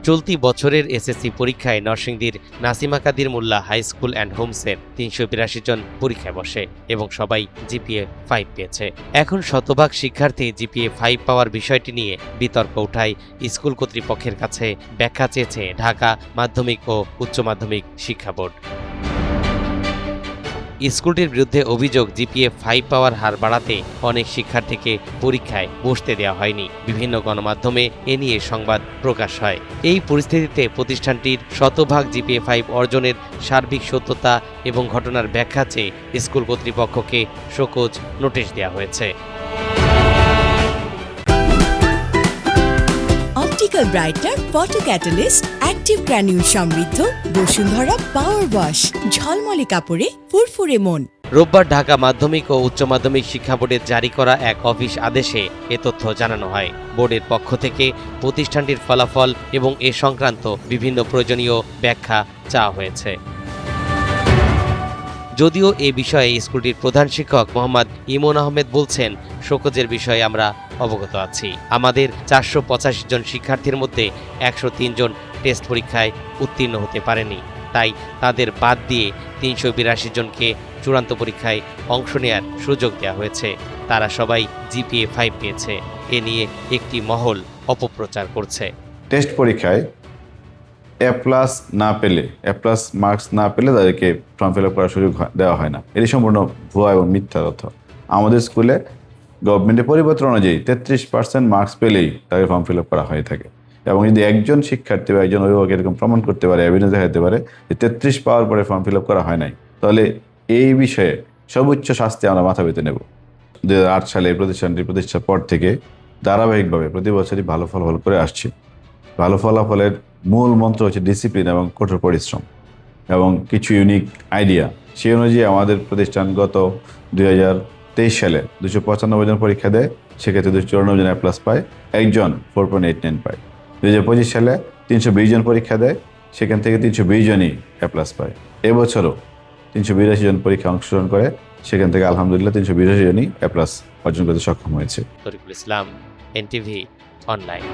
চলতি বছরের এসএসসি পরীক্ষায় নরসিংদীর নাসিমা কাদির মোল্লা হাই স্কুল অ্যান্ড হোমসের ৩৮২ জন পরীক্ষায় বসে এবং সবাই জিপিএ 5 পেয়েছে। এখন শতভাগ শিক্ষার্থী জিপিএ 5 পাওয়ার বিষয়টি নিয়ে বিতর্ক উঠায় স্কুল কর্তৃপক্ষের কাছে ব্যাখ্যা চেয়েছে ঢাকা মাধ্যমিক ও উচ্চ মাধ্যমিক শিক্ষা বোর্ড। স্কুলটির বিরুদ্ধে অভিযোগ, জিপিএ 5 পাওয়ার হার বাড়াতে অনেক শিক্ষার্থীকে পরীক্ষায় বসতে দেওয়া হয়নি। বিভিন্ন গণমাধ্যমে এ নিয়ে সংবাদ প্রকাশ হয়। এই পরিস্থিতিতে প্রতিষ্ঠানটির শতভাগ জিপিএ 5 অর্জনের সার্বিক সত্যতা এবং ঘটনার ব্যাখ্যা চেয়ে স্কুল কর্তৃপক্ষকে শোকজ নোটিশ দেওয়া হয়েছে। Optical brighter photo catalyst active granule সমৃদ্ধ বসুন্ধরা পাওয়ার ওয়াশ, ঝলমলে কাপড়ে ফুরফুরে মন। রোববার ঢাকা মাধ্যমিক ও উচ্চ মাধ্যমিক শিক্ষা বোর্ডের জারি করা এক অফিস আদেশে এ তথ্য জানানো হয়। বোর্ডের পক্ষ থেকে প্রতিষ্ঠানটির ফলাফল এবং এ সংক্রান্ত বিভিন্ন প্রয়োজনীয় ব্যাখ্যা চাওয়া হয়েছে। যদিও এ বিষয়ে স্কুলটির প্রধান শিক্ষক মোহাম্মদ ইমন আহমেদ বলছেন, শোকজের বিষয়ে আমরা অবগত আছি। আমাদের 485 জন শিক্ষার্থীর মধ্যে 103 জন টেস্ট পরীক্ষায় উত্তীর্ণ হতে পারেনি, তাই তাদের বাদ দিয়ে 382 জনকে চূড়ান্ত পরীক্ষায় অংশ নেয়ার সুযোগ দেওয়া হয়েছে। তারা সবাই জিপিএ 5 পেয়েছে। এ নিয়ে একটি মহল অপপ্রচার করছে। টেস্ট পরীক্ষায় A+ না পেলে, A+ মার্কস না পেলে তাদেরকে ফর্ম ফিল আপ করার সুযোগ দেওয়া হয় না। এটি সম্পূর্ণ ভুয়া এবং মিথ্যা তথ্য। আমাদের স্কুলে গভর্নমেন্টের পরিবর্তন অনুযায়ী 33% মার্কস পেলেই তাকে ফর্ম ফিল আপ করা হয়ে থাকে। এবং যদি একজন শিক্ষার্থী বা একজন অভিভাবক এরকম প্রমাণ করতে পারে, এভিডেন্স দেখাতে পারে যে 33 পাওয়ার পরে ফর্ম ফিল আপ করা হয় নাই, তাহলে এই বিষয়ে সর্বোচ্চ শাস্তি আমরা মাথা পেতে নেব। 2008 সালে প্রতিষ্ঠানটি প্রতিষ্ঠার পর থেকে ধারাবাহিকভাবে প্রতি বছরই ভালো ফলাফল করে আসছে। ভালো ফলাফলের মূল মন্ত্র হচ্ছে ডিসিপ্লিন এবং কঠোর পরিশ্রম এবং কিছু ইউনিক আইডিয়া। সেই অনুযায়ী আমাদের প্রতিষ্ঠান গত 2023 সালে 295 জন পরীক্ষা দেয়, সেক্ষেত্রে 294 জন A+ পায়, একজন 4.89 পায়। 2025 সালে 320 জন পরীক্ষা দেয়, সেখান থেকে 320 জনই A+ পায়। এবছরও 382 জন পরীক্ষা অংশগ্রহণ করে, সেখান থেকে আলহামদুলিল্লাহ 382 জনই A+ অর্জন করতে সক্ষম হয়েছে। তরিকুল ইসলাম, এনটিভি অনলাইন।